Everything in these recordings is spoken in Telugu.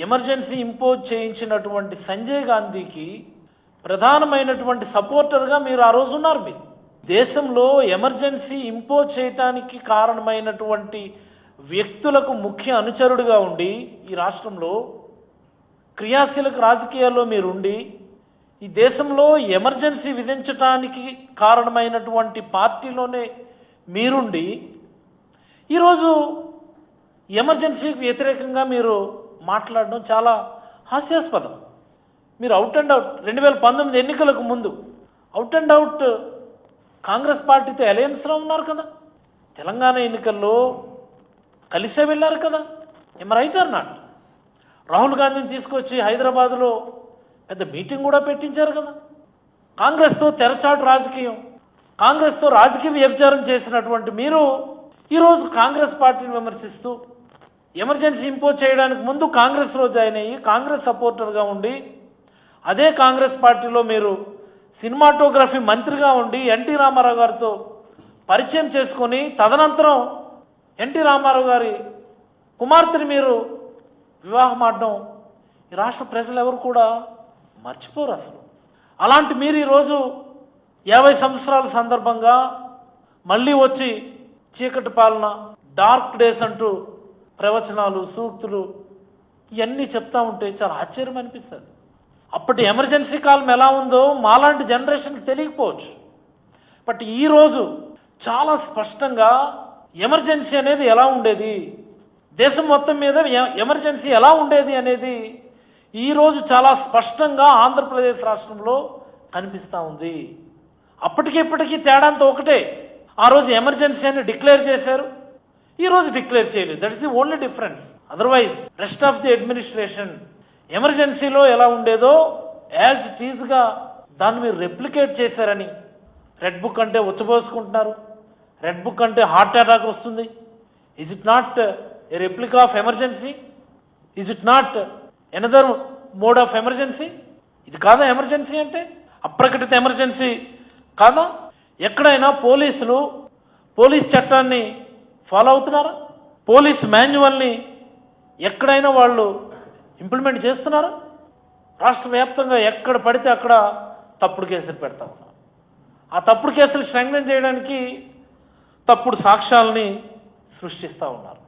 ఎమర్జెన్సీ ఇంపోజ్ చేయించినటువంటి సంజయ్ గాంధీకి ప్రధానమైనటువంటి సపోర్టర్గా మీరు ఆ రోజు ఉన్నారు. మీరు దేశంలో ఎమర్జెన్సీ ఇంపోజ్ చేయటానికి కారణమైనటువంటి వ్యక్తులకు ముఖ్య అనుచరుడుగా ఉండి ఈ రాష్ట్రంలో క్రియాశీలక రాజకీయాల్లో మీరుండి ఈ దేశంలో ఎమర్జెన్సీ విధించటానికి కారణమైనటువంటి పార్టీలోనే మీరుండి ఈరోజు ఎమర్జెన్సీకి వ్యతిరేకంగా మీరు మాట్లాడడం చాలా హాస్యాస్పదం. మీరు అవుట్ అండ్ అవుట్ 2019 ఎన్నికలకు ముందు అవుట్ అండ్ అవుట్ కాంగ్రెస్ పార్టీతో అలయన్స్లో ఉన్నారు కదా, తెలంగాణ ఎన్నికల్లో కలిసే వెళ్ళారు కదా. ఏం రైట్ ఆర్ నాట్? రాహుల్ గాంధీని తీసుకొచ్చి హైదరాబాద్లో పెద్ద మీటింగ్ కూడా పెట్టించారు కదా. కాంగ్రెస్తో తెరచాటు రాజకీయం, కాంగ్రెస్తో రాజకీయ వ్యభిచారం చేసినటువంటి మీరు ఈరోజు కాంగ్రెస్ పార్టీని విమర్శిస్తూ ఎమర్జెన్సీ ఇంపోజ్ చేయడానికి ముందు కాంగ్రెస్లో జాయిన్ అయ్యి కాంగ్రెస్ సపోర్టర్గా ఉండి అదే కాంగ్రెస్ పార్టీలో మీరు సినిమాటోగ్రఫీ మంత్రిగా ఉండి ఎన్టీ రామారావు గారితో పరిచయం చేసుకొని తదనంతరం ఎన్టీ రామారావు గారి కుమార్తెని మీరు వివాహం ఆడడం ఈ రాష్ట్ర ప్రజలు ఎవరు కూడా మర్చిపోరు అసలు. అలాంటి మీరు ఈరోజు 50 సంవత్సరాల సందర్భంగా మళ్ళీ వచ్చి చీకటి పాలన, డార్క్ డేస్ అంటూ ప్రవచనాలు, సూక్తులు ఇవన్నీ చెప్తా ఉంటే చాలా ఆశ్చర్యం అనిపిస్తుంది. అప్పటి ఎమర్జెన్సీ కాలం ఎలా ఉందో మాలాంటి జనరేషన్కి తెలియకపోవచ్చు. బట్ ఈరోజు చాలా స్పష్టంగా ఎమర్జెన్సీ అనేది ఎలా ఉండేది, దేశం మొత్తం మీద ఎమర్జెన్సీ ఎలా ఉండేది అనేది ఈరోజు చాలా స్పష్టంగా ఆంధ్రప్రదేశ్ రాష్ట్రంలో కనిపిస్తూ ఉంది. అప్పటికి ఇప్పటికీ తేడాంతో ఒకటే, ఆ రోజు ఎమర్జెన్సీ అని డిక్లేర్ చేశారు, ఈరోజు డిక్లేర్ చేయలేదు. That is the only difference. Otherwise rest of the administration ఎమర్జెన్సీలో ఎలా ఉండేదో యాజ్ ఇట్ ఈజ్గా దాన్ని మీరు రెప్లికేట్ చేశారని రెడ్ బుక్ అంటే ఉచ్చబోసుకుంటున్నారు. రెడ్ బుక్ అంటే హార్ట్ అటాక్ వస్తుంది. Is it not a replica of emergency? Is it not another mode of emergency? ఇది కాదా ఎమర్జెన్సీ అంటే? అప్రకటిత ఎమర్జెన్సీ కాదా? ఎక్కడైనా పోలీసులు పోలీస్ చట్టాన్ని ఫాలో అవుతున్నారా? పోలీస్ మాన్యువల్ని ఎక్కడైనా వాళ్ళు ఇంప్లిమెంట్ చేస్తున్నారా? రాష్ట్ర వ్యాప్తంగా ఎక్కడ పడితే అక్కడ తప్పుడు కేసులు పెడతా ఉన్నారు. ఆ తప్పుడు కేసులు స్ట్రెంగ్థెన్ చేయడానికి తప్పుడు సాక్ష్యాలని సృష్టిస్తూ ఉన్నారు.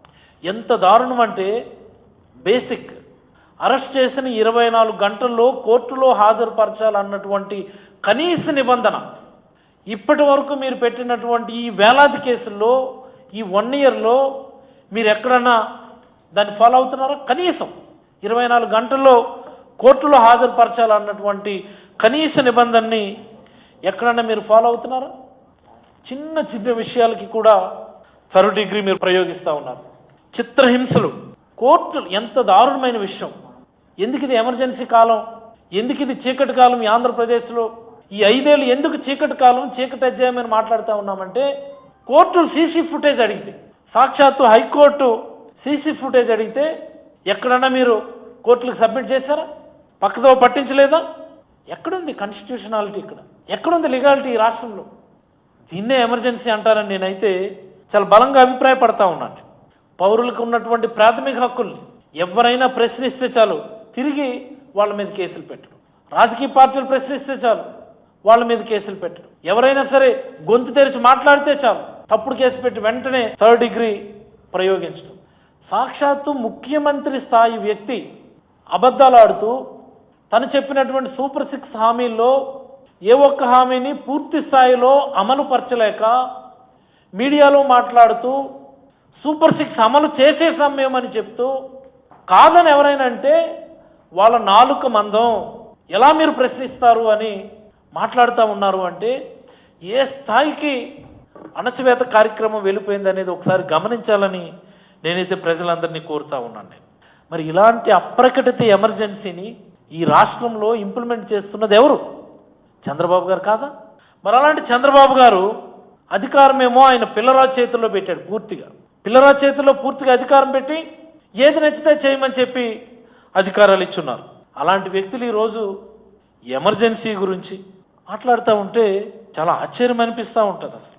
ఎంత దారుణం అంటే బేసిక్ అరెస్ట్ చేసిన 24 గంటల్లో కోర్టులో హాజరుపరచాలన్నటువంటి కనీస నిబంధన ఇప్పటి వరకు మీరు పెట్టినటువంటి ఈ వేలాది కేసుల్లో ఈ 1 ఇయర్లో మీరు ఎక్కడన్నా దాన్ని ఫాలో అవుతున్నారా? కనీసం 24 గంటల్లో కోర్టులో హాజరుపరచాలన్నటువంటి కనీస నిబంధనని ఎక్కడన్నా మీరు ఫాలో అవుతున్నారా? చిన్న చిన్న విషయాలకి కూడా 3rd డిగ్రీ మీరు ప్రయోగిస్తూ ఉన్నారు. చిత్రహింసలు, కోర్టులు ఎంత దారుణమైన విషయం. ఎందుకు ఇది ఎమర్జెన్సీ కాలం, ఎందుకు ఇది చీకటి కాలం? ఈ ఆంధ్రప్రదేశ్లో ఈ 5 ఏళ్ళు ఎందుకు చీకటి కాలం, చీకటి అధ్యాయం అని మాట్లాడుతూ ఉన్నామంటే కోర్టులు సీసీ ఫుటేజ్ అడిగితే, సాక్షాత్తు హైకోర్టు సీసీ ఫుటేజ్ అడిగితే ఎక్కడన్నా మీరు కోర్టులకు సబ్మిట్ చేశారా? పక్కదో పట్టించలేదా? ఎక్కడుంది కాన్స్టిట్యూషనాలిటీ? ఇక్కడ ఎక్కడుంది లీగాలిటీ ఈ రాష్ట్రంలో? దీన్నే ఎమర్జెన్సీ అంటారని నేనైతే చాలా బలంగా అభిప్రాయపడతా ఉన్నాను. పౌరులకు ఉన్నటువంటి ప్రాథమిక హక్కుల్ని ఎవరైనా ప్రశ్నిస్తే చాలు తిరిగి వాళ్ళ మీద కేసులు పెట్టడం, రాజకీయ పార్టీలు ప్రశ్నిస్తే చాలు వాళ్ళ మీద కేసులు పెట్టడం, ఎవరైనా సరే గొంతు తెరిచి మాట్లాడితే చాలు తప్పుడు కేసు పెట్టి వెంటనే 3rd డిగ్రీ ప్రయోగించడం. సాక్షాత్తు ముఖ్యమంత్రి స్థాయి వ్యక్తి అబద్ధాలు ఆడుతూ తను చెప్పినటువంటి సూపర్ 6 హామీల్లో ఏ ఒక్క హామీని పూర్తి స్థాయిలో అమలు పరచలేక మీడియాలో మాట్లాడుతూ సూపర్ 6 అమలు చేసే సమయమని చెప్తూ కాదని ఎవరైనా అంటే వాళ్ళ నాలుక మందం ఎలా మీరు ప్రశ్నిస్తారు అని మాట్లాడుతూ ఉన్నారు. అంటే ఏ స్థాయికి అణచివేత కార్యక్రమం వెళ్ళిపోయింది అనేది ఒకసారి గమనించాలని నేనైతే ప్రజలందరినీ కోరుతా ఉన్నాను. మరి ఇలాంటి అప్రకటిత ఎమర్జెన్సీని ఈ రాష్ట్రంలో ఇంప్లిమెంట్ చేస్తున్నది ఎవరు? చంద్రబాబు గారు కాదా? మరి అలాంటి చంద్రబాబు గారు అధికారమేమో ఆయన పిల్లరాజు చేతుల్లో పెట్టాడు. పిల్లరాజు చేతుల్లో పూర్తిగా అధికారం పెట్టి ఏది నచ్చితే చేయమని చెప్పి అధికారాలు ఇచ్చున్నారు. అలాంటి వ్యక్తులు ఈరోజు ఎమర్జెన్సీ గురించి మాట్లాడుతూ ఉంటే చాలా ఆశ్చర్యం అనిపిస్తూ ఉంటుంది అసలు.